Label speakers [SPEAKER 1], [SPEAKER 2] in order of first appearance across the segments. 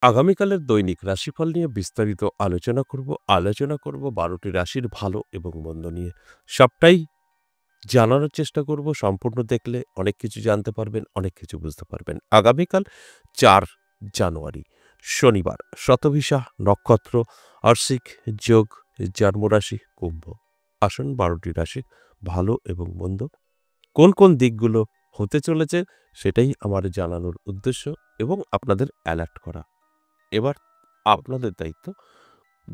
[SPEAKER 1] আগামীকালের দৈনিক রাশিফল নিয়ে বিস্তারিত আলোচনা করব ১২টি রাশির ভালো এবং মন্দ নিয়ে। সবটাই জানানোর চেষ্টা করব। সম্পূর্ণ দেখলে অনেক কিছু জানতে পারবেন, অনেক কিছু বুঝতে পারবেন। আগামীকাল ৪ জানুয়ারি শনিবার, শতভিসা নক্ষত্র, অশ্বিক যোগ, জন্মরাশি কুম্ভ। আসুন ১২টি রাশি ভালো এবং মন্দ কোন কোন দিকগুলো হতে চলেছে সেটাই আমার জানানোর উদ্দেশ্য এবং আপনাদের অ্যালার্ট করা। এবার আপনাদের দায়িত্ব,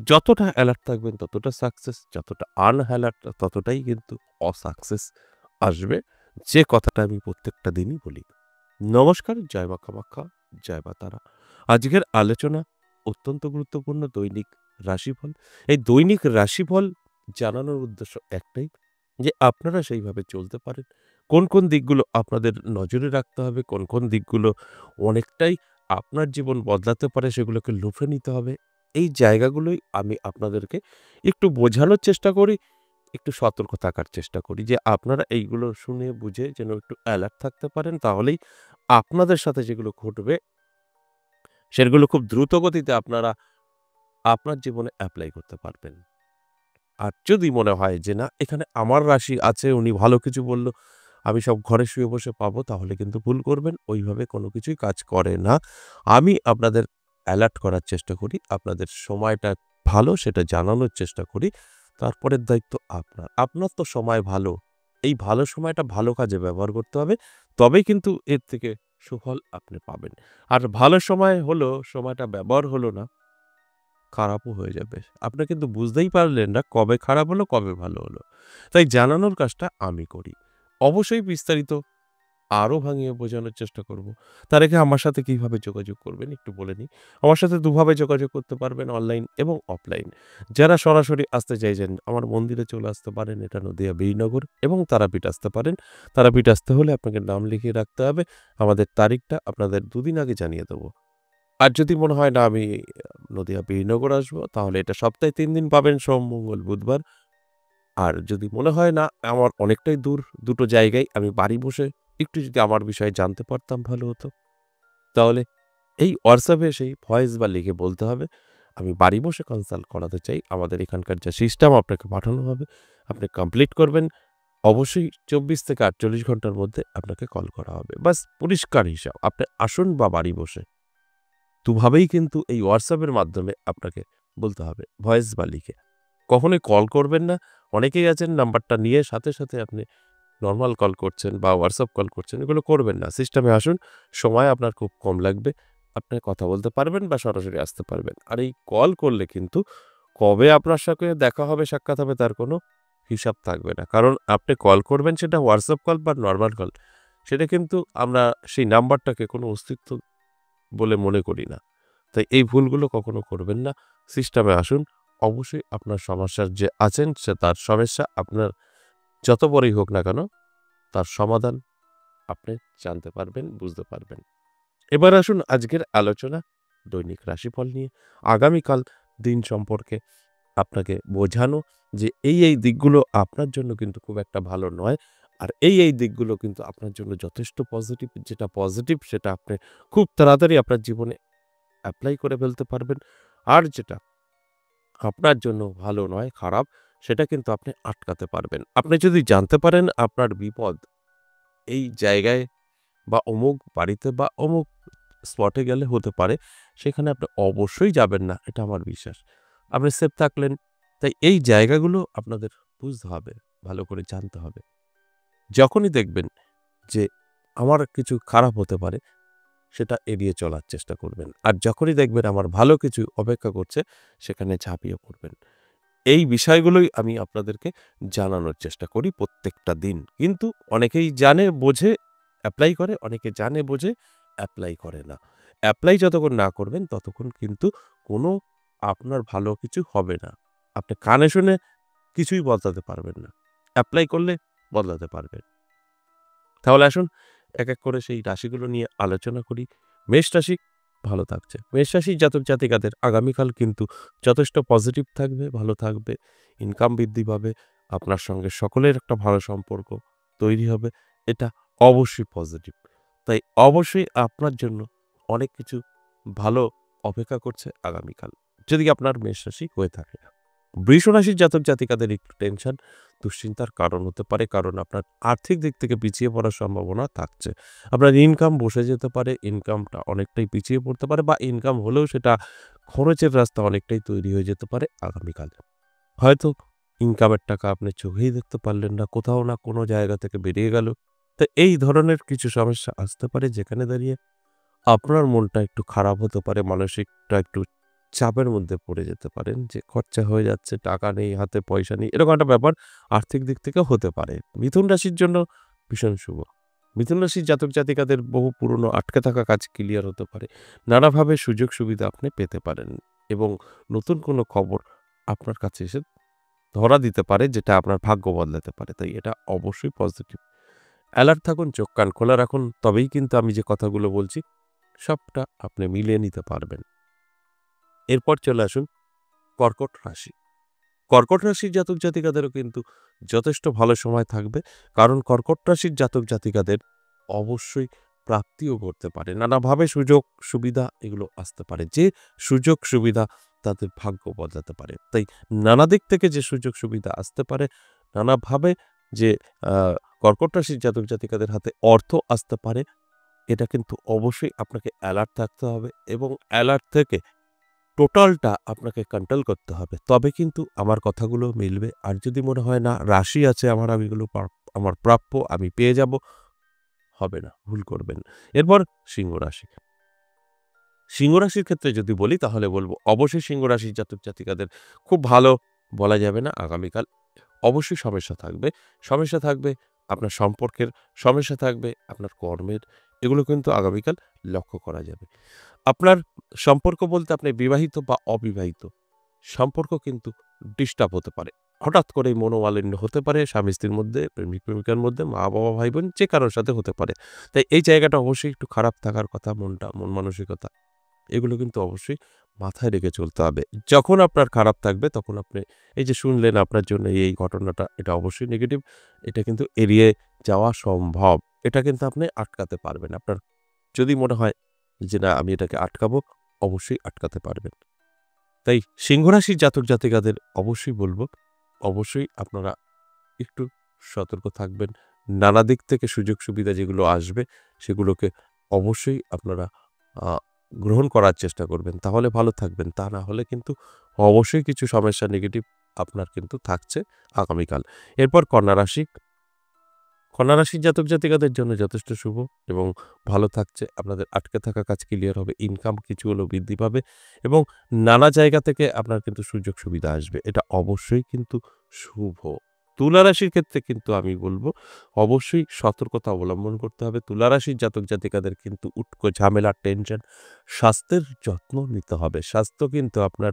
[SPEAKER 1] যতটা অ্যালার্ট থাকবেন ততটা সাকসেস, যতটা আনঅ্যালার্ট ততটাই কিন্তু অসাকসেস আসবে, যে কথাটা আমি প্রত্যেকটা দিনই বলি। নমস্কার, জয় মা কামাখ্যা, জয় মা তারা। আজকের আলোচনা অত্যন্ত গুরুত্বপূর্ণ, দৈনিক রাশিফল। এই দৈনিক রাশিফল জানানোর উদ্দেশ্য একটাই, যে আপনারা সেইভাবে চলতে পারেন। কোন কোন দিকগুলো আপনাদের নজরে রাখতে হবে, কোন কোন দিকগুলো অনেকটাই আপনার জীবন বদলাতে পারে, সেগুলোকে লুফে নিতে হবে। এই জায়গাগুলোই আমি আপনাদেরকে একটু বোঝানোর চেষ্টা করি, একটু সতর্ক থাকার চেষ্টা করি, যে আপনারা এইগুলো শুনে বুঝে যেন একটু অ্যালার্ট থাকতে পারেন। তাহলেই আপনাদের সাথে যেগুলো ঘটবে সেগুলো খুব দ্রুত গতিতে আপনারা আপনার জীবনে এপ্লাই করতে পারবেন। আর যদি মনে হয় যে না, এখানে আমার রাশি আছে, উনি ভালো কিছু বলল, আমি সব ঘরে শুয়ে বসে পাবো, তাহলে কিন্তু ভুল করবেন। ওইভাবে কোনো কিছুই কাজ করে না। আমি আপনাদের অ্যালার্ট করার চেষ্টা করি, আপনাদের সময়টা ভালো সেটা জানানোর চেষ্টা করি। তারপরের দায়িত্ব আপনার। আপনার তো সময় ভালো। এই ভালো সময়টা ভালো কাজে ব্যবহার করতে হবে। তবেই কিন্তু এর থেকে সুফল আপনি পাবেন। আর ভালো সময় হলো, সময়টা ব্যবহার হলো না, খারাপও হয়ে যাবে। আপনি কিন্তু বুঝতেই পারলেন না কবে খারাপ হলো, কবে ভালো হলো। তাই জানানোর কাজটা আমি করি। অবশ্যই বিস্তারিত আরো ভাঙিয়ে বোঝানোর চেষ্টা করব। তার আগে আমার সাথে কিভাবে যোগাযোগ করবেন একটু বলে নিই। আমার সাথে দুভাবে যোগাযোগ করতে পারবেন, অনলাইন এবং অফলাইন। যারা সরাসরি আসতে চাইছেন, আমার মন্দিরে চলে আসতে পারেন, এটা নদীয়া বীরনগর, এবং তারাপীঠ আসতে পারেন। তারাপীঠ আসতে হলে আপনাকে নাম লিখিয়ে রাখতে হবে। আমাদের তারিখটা আপনাদের দুদিন আগে জানিয়ে দেব। আর যদি মনে হয় না আমি নদীয়া বীরনগর আসবো, তাহলে এটা সপ্তাহে ৩ দিন পাবেন, সোম, মঙ্গল, বুধবার। আর যদি মনে হয় না আমার অনেকটাই দূর, দুটো জায়গায় আমি বাড়ি বসে একটু যদি আমার বিষয়ে জানতে পারতাম ভালো হতো, তাহলে এই হোয়াটসঅ্যাপে সেই ভয়েস বা লিখে বলতে হবে, আমি বাড়ি বসে কনসাল্ট করাতে চাই। আমাদের এখানকার যা সিস্টেম আপনাকে পাঠানো হবে, আপনি কমপ্লিট করবেন। অবশ্যই ২৪ থেকে ৪৮ ঘন্টার মধ্যে আপনাকে কল করা হবে। বাস পরিষ্কার হিসাব। আপনি আসুন বা বাড়ি বসে, দুভাবেই কিন্তু এই হোয়াটসঅ্যাপের মাধ্যমে আপনাকে বলতে হবে, ভয়েস বা লিখে। কখনোই কল করবেন না। অনেকেই আছেন নাম্বারটা নিয়ে সাথে, সাথে আপনি নরমাল কল করছেন বা হোয়াটসঅ্যাপ কল করছেন, এগুলো করবেন না। সিস্টেমে আসুন, সময় আপনার খুব কম লাগবে। আপনি কথা বলতে পারবেন বা সরাসরি আসতে পারবেন। আর এই কল করলে কিন্তু কবে আপনার সাথে দেখা হবে, সাক্ষাৎ হবে, তার কোনো হিসাব থাকবে না। কারণ আপনি কল করবেন, সেটা হোয়াটসঅ্যাপ কল বা নরমাল কল, সেটা কিন্তু আমরা সেই নাম্বারটাকে কোনো অস্তিত্ব বলে মনে করি না। তাই এই ভুলগুলো কখনো করবেন না। সিস্টেমে আসুন। অবশ্যই আপনার সমস্যার যে আছেন, সে তার সমস্যা আপনার যত বড়ই হোক না কেন, তার সমাধান আপনি জানতে পারবেন, বুঝতে পারবেন। এবার আসুন আজকের আলোচনা দৈনিক রাশিফল নিয়ে। আগামীকাল দিন সম্পর্কে আপনাকে বোঝানো, যে এই দিকগুলো আপনার জন্য কিন্তু খুব একটা ভালো নয়। আর এই দিকগুলো কিন্তু আপনার জন্য যথেষ্ট পজিটিভ। যেটা পজিটিভ সেটা আপনি খুব তাড়াতাড়ি আপনার জীবনে এপ্লাই করে ফেলতে পারবেন। আর যেটা আপনার জন্য ভালো নয়, খারাপ, সেটা কিন্তু আপনি আটকাতে পারবেন। আপনি যদি জানতে পারেন আপনার বিপদ এই জায়গায় বা অমুক বাড়িতে বা অমুক স্পটে গেলে হতে পারে, সেখানে আপনি অবশ্যই যাবেন না, এটা আমার বিশ্বাস। আপনি সেফ থাকলেন। তাই এই জায়গাগুলো আপনাদের বুঝতে হবে, ভালো করে জানতে হবে। যখনই দেখবেন যে আমার কিছু খারাপ হতে পারে, সেটা এড়িয়ে চলার চেষ্টা করবেন। আর যখনই দেখবেন আমার ভালো কিছু অপেক্ষা করছে, সেখানে ঝাঁপিয়ে পড়বেন। এই বিষয়গুলোই আমি আপনাদেরকে জানানোর চেষ্টা করি প্রত্যেকটা দিন। কিন্তু অনেকেই জানে বোঝে এপ্লাই করে, অনেকে জানে বোঝে এপ্লাই করে না। এপ্লাই যতক্ষণ না করবেন ততক্ষণ কিন্তু কোনো আপনার ভালো কিছু হবে না। আপনি কানে শুনে কিছুই বদলাতে পারবেন না। এপ্লাই করলে বদলাতে পারবেন। তাহলে আসুন এক, এক করে সেই রাশিগুলো নিয়ে আলোচনা করি। মেষ রাশি ভালো থাকছে। মেষ রাশির জাতক-জাতিকাদের আগামীকাল কিন্তু যথেষ্ট পজিটিভ থাকবে, ভালো থাকবে। ইনকাম বৃদ্ধি পাবে। আপনার সঙ্গে সকলের একটা ভালো সম্পর্ক তৈরি হবে। এটা অবশ্যই পজিটিভ। তাই অবশ্যই আপনার জন্য অনেক কিছু ভালো অপেক্ষা করছে আগামীকাল, যদি আপনার মেষ রাশি হয়ে থাকে। বৃষ রাশির জাতক জাতিকাদের একটু টেনশন, দুশ্চিন্তার কারণ হতে পারে, কারণ আপনার আর্থিক দিক থেকে পিছিয়ে পড়ার সম্ভাবনা থাকছে। আপনার ইনকাম বসে যেতে পারে, ইনকামটা অনেকটাই পিছিয়ে পড়তে পারে, বা ইনকাম হলেও সেটা খরচের রাস্তা অনেকটাই তৈরি হয়ে যেতে পারে আগামীকাল। হয়তো ইনকামের টাকা আপনি চোখেই দেখতে পারলেন না, কোথাও না কোনো জায়গা থেকে বেরিয়ে গেল। তো এই ধরনের কিছু সমস্যা আসতে পারে, যেখানে দাঁড়িয়ে আপনার মনটা একটু খারাপ হতে পারে, মানসিকটা একটু চাপের মধ্যে পড়ে যেতে পারেন, যে খরচা হয়ে যাচ্ছে, টাকা নেই, হাতে পয়সা নেই, এরকম একটা ব্যাপার আর্থিক দিক থেকে হতে পারে। মিথুন রাশির জন্য ভীষণ শুভ। মিথুন রাশির জাতক জাতিকাদের বহু পুরনো আটকে থাকা কাজ ক্লিয়ার হতে পারে, নানাভাবে সুযোগ সুবিধা আপনি পেতে পারেন, এবং নতুন কোনো খবর আপনার কাছে এসে ধরা দিতে পারে, যেটা আপনার ভাগ্য বদলাতে পারে। তাই এটা অবশ্যই পজিটিভ। অ্যালার্ট থাকুন, চোখ কান খোলা রাখুন, তবেই কিন্তু আমি যে কথাগুলো বলছি সবটা আপনি মিলিয়ে নিতে পারবেন। এরপর চলে আসুন কর্কট রাশি। কর্কট রাশির জাতক জাতিকাদেরও কিন্তু যথেষ্ট ভালো সময় থাকবে, কারণ কর্কট রাশির জাতক জাতিকাদের অবশ্যই প্রাপ্তিও করতে পারে, নানাভাবে সুযোগ সুবিধা এগুলো আসতে পারে, যে সুযোগ সুবিধা তাদের ভাগ্য বদলাতে পারে। তাই নানা দিক থেকে যে সুযোগ সুবিধা আসতে পারে, নানাভাবে যে কর্কট রাশির জাতক জাতিকাদের হাতে অর্থ আসতে পারে, এটা কিন্তু অবশ্যই আপনাকে অ্যালার্ট থাকতে হবে, এবং অ্যালার্ট থেকে টোটালটা আপনাকে কন্ট্রোল করতে হবে। তবে কিন্তু আমার কথাগুলো মিলবে। আর যদি মনে হয় না রাশি আছে আমার, আমি এগুলো আমার প্রাপ্য, আমি পেয়ে যাব, হবে না, ভুল করবেন। এরপর সিংহ রাশি। সিংহ রাশির ক্ষেত্রে যদি বলি, তাহলে বলব অবশ্যই সিংহ রাশির জাতক জাতিকাদের খুব ভালো বলা যাবে না আগামীকাল। অবশ্যই সমস্যা থাকবে। সমস্যা থাকবে আপনার সম্পর্কের, সমস্যা থাকবে আপনার কর্মের। এগুলো কিন্তু আগামীকাল লক্ষ্য করা যাবে। আপনার সম্পর্ক বলতে আপনি বিবাহিত বা অবিবাহিত, সম্পর্ক কিন্তু ডিস্টার্ব হতে পারে। হঠাৎ করেই মনোমালিন্য হতে পারে স্বামী-স্ত্রীর মধ্যে, প্রেমিক-প্রেমিকার মধ্যে, মা-বাবা, ভাই-বোন যে কারো সাথে হতে পারে। তাই এই জায়গাটা অবশ্যই একটু খারাপ থাকার কথা, মনটা, মন মানসিকতা এগুলো কিন্তু অবশ্যই মাথায় রেখে চলতে হবে। যখন আপনার খারাপ থাকবে, তখন আপনি এই যে শুনলেন আপনার জন্য এই ঘটনাটা, এটা অবশ্যই নেগেটিভ। এটা কিন্তু এড়িয়ে যাওয়া সম্ভব। এটা কিন্তু আপনি আটকাতে পারবেন। আপনার যদি মনে হয় যে না আমি এটাকে আটকাবো, অবশ্যই আটকাতে পারবেন। তাই সিংহ রাশির জাতক জাতিকাদের অবশ্যই বলব, অবশ্যই আপনারা একটু সতর্ক থাকবেন। নানা দিক থেকে সুযোগ সুবিধা যেগুলো আসবে, সেগুলোকে অবশ্যই আপনারা আ গ্রহণ করার চেষ্টা করবেন। তাহলে ভালো থাকবেন। তা না হলে কিন্তু অবশ্যই কিছু সমস্যা নেগেটিভ আপনার কিন্তু থাকছে আগামীকাল। এরপর কন্যা রাশি। কন্যা রাশির জাতক জাতিকাদের জন্য যথেষ্ট শুভ এবং ভালো থাকছে। আপনাদের আটকে থাকা কাজ ক্লিয়ার হবে, ইনকাম কিছু হলেও বৃদ্ধি পাবে, এবং নানা জায়গা থেকে আপনার কিন্তু সুযোগ সুবিধা আসবে। এটা অবশ্যই কিন্তু শুভ। তুলা রাশির ক্ষেত্রে কিন্তু আমি বলব অবশ্যই সতর্কতা অবলম্বন করতে হবে। তুলা রাশির জাতক জাতিকাদের কিন্তু উটকো ঝামেলা, টেনশন, স্বাস্থ্যের যত্ন নিতে হবে। স্বাস্থ্য কিন্তু আপনার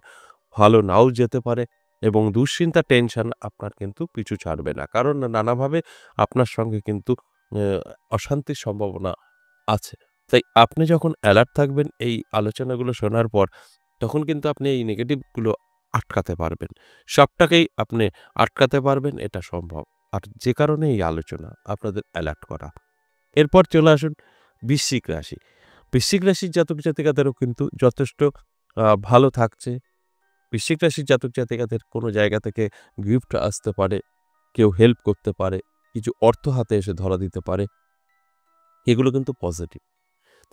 [SPEAKER 1] ভালো নাও যেতে পারে, এবং দুশ্চিন্তা, টেনশন আপনার কিন্তু পিছু ছাড়বে না। কারণ নানাভাবে আপনার সঙ্গে কিন্তু এ অশান্তির সম্ভাবনা আছে। তাই আপনি যখন অ্যালার্ট থাকবেন এই আলোচনাগুলো শোনার পর, তখন কিন্তু আপনি এই নেগেটিভ গুলো আটকাতে পারবেন। সবটাকেই আপনি আটকাতে পারবেন, এটা সম্ভব। আর যে কারণে এই আলোচনা আপনাদের অ্যালার্ট করা। এরপর চলে আসুন বৃশ্চিক রাশি। বৃশ্চিক রাশির জাতক জাতিকাদেরও কিন্তু যথেষ্ট ভালো থাকছে। বৃশ্চিক রাশির জাতক জাতিকাদের কোনো জায়গা থেকে গিফট আসতে পারে, কেউ হেল্প করতে পারে, কিছু অর্থ হাতে এসে ধরা দিতে পারে। এগুলো কিন্তু পজিটিভ।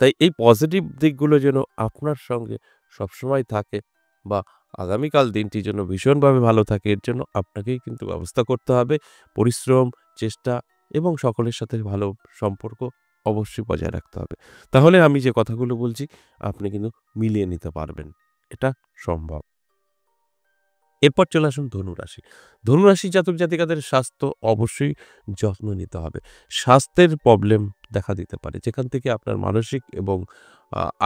[SPEAKER 1] তাই এই পজিটিভ দিকগুলো যেন আপনার সঙ্গে সবসময় থাকে, বা আগামীকাল দিনটি যেন ভীষণভাবে ভালো থাকে, এর জন্য আপনাকেই কিন্তু ব্যবস্থা করতে হবে। পরিশ্রম, চেষ্টা এবং সকলের সাথে ভালো সম্পর্ক অবশ্যই বজায় রাখতে হবে। তাহলে আমি যে কথাগুলো বলছি আপনি কিন্তু মিলিয়ে নিতে পারবেন। এটা সম্ভব। এরপর চলে আসুন ধনুরাশি। ধনুরাশির জাতক জাতিকাদের স্বাস্থ্য অবশ্যই যত্ন নিতে হবে। স্বাস্থ্যের প্রবলেম দেখা দিতে পারে, যেখান থেকে আপনার মানসিক এবং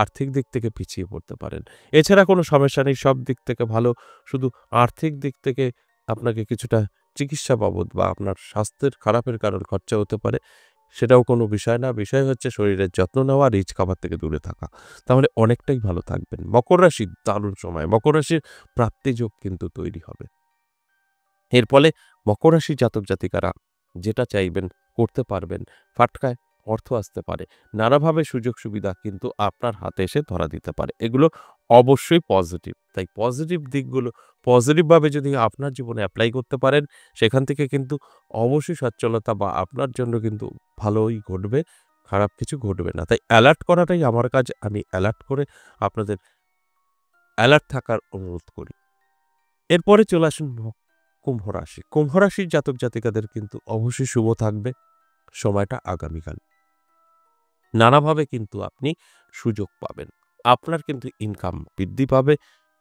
[SPEAKER 1] আর্থিক দিক থেকে পিছিয়ে পড়তে পারেন। এছাড়া কোনো সমস্যা নেই, সব দিক থেকে ভালো। শুধু আর্থিক দিক থেকে আপনাকে কিছুটা চিকিৎসা বাবদ বা আপনার স্বাস্থ্যের খারাপের কারণ খরচা হতে পারে। সেটাও কোনো বিষয় না। বিষয় হচ্ছে শরীরের যত্ন নেওয়া, রিচ খাবার থেকে দূরে থাকা। তাহলে অনেকটাই ভালো থাকবেন। মকর রাশি দারুণ সময়। মকর রাশির প্রাপ্তিযোগ কিন্তু তৈরি হবে। এর ফলে মকর রাশির জাতক জাতিকারা যেটা চাইবেন করতে পারবেন। ফাটকায় অর্থ আসতে পারে। নানাভাবে সুযোগ সুবিধা কিন্তু আপনার হাতে এসে ধরা দিতে পারে। এগুলো অবশ্যই পজিটিভ। তাই পজিটিভ দিকগুলো পজিটিভভাবে যদি আপনার জীবনে এপ্লাই করতে পারেন, সেখান থেকে কিন্তু অবশ্যই সচ্ছলতা বা আপনার জন্য কিন্তু ভালোই ঘটবে, খারাপ কিছু ঘটবে না। তাই অ্যালার্ট করাটাই আমার কাজ। আমি অ্যালার্ট করে আপনাদের অ্যালার্ট থাকার অনুরোধ করি। এরপরে চলে আসুন কুম্ভ রাশি। কুম্ভ রাশির জাতক-জাতিকাদের কিন্তু অবশ্যই শুভ থাকবে সময়টা আগামীকাল। নানাভাবে কিন্তু আপনি সুযোগ পাবেন। আপনার কিন্তু ইনকাম বৃদ্ধি পাবে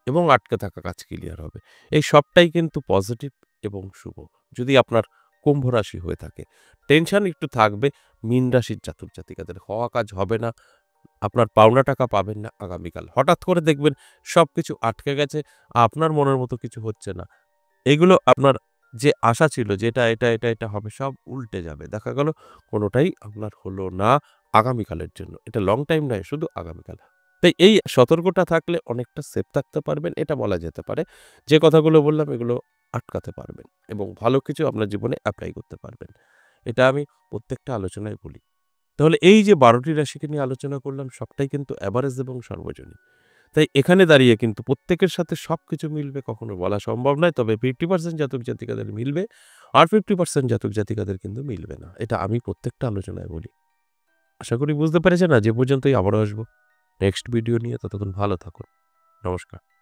[SPEAKER 1] এবং আটকে থাকা কাজ ক্লিয়ার হবে। এই সবটাই কিন্তু পজিটিভ এবং শুভ। যদি আপনার কুম্ভ রাশি হয়ে থাকে। টেনশন একটু থাকবে মীন রাশির জাতক-জাতিকাদের। হওয়া কাজ হবে না। আপনার পাওনা টাকা পাবেন না আগামীকাল। হঠাৎ করে দেখবেন সবকিছু আটকে গেছে, আপনার মনের মতো কিছু হচ্ছে না। এগুলো আপনার যে আশা ছিল যে এটা হবে সব উল্টে যাবে। দেখা গেল কোনটাই আপনার হলো না আগামীকালের জন্য। এটা লং টাইম নয়, শুধু আগামীকাল। তাই এই সতর্কতা থাকলে অনেকটা সেফ থাকতে পারবেন, এটা বলা যেতে পারে। যে কথাগুলো বললাম এগুলো আটকাতে পারবেন এবং ভালো কিছু আপনার জীবনে এপ্লাই করতে পারবেন। এটা আমি প্রত্যেকটা আলোচনায় বলি। তাহলে এই যে ১২ টি রাশিকে নিয়ে আলোচনা করলাম সবটাই কিন্তু এভারেজ এবং সর্বজনীন। তাই এখানে দাঁড়িয়ে কিন্তু প্রত্যেকের সাথে সবকিছু মিলবে কখনো বলা সম্ভব নয়। তবে 50% জাতক-জাতিকাদের মিলবে, আর 50% জাতক-জাতিকাদের কিন্তু মিলবে না। এটা আমি প্রত্যেকটা আলোচনায় বলি। আশা করি বুঝতে পেরেছেন। আজ এ পর্যন্তই, আবারও আসবো নেক্সট ভিডিও নিয়ে। ততক্ষণ ভালো থাকুন। নমস্কার।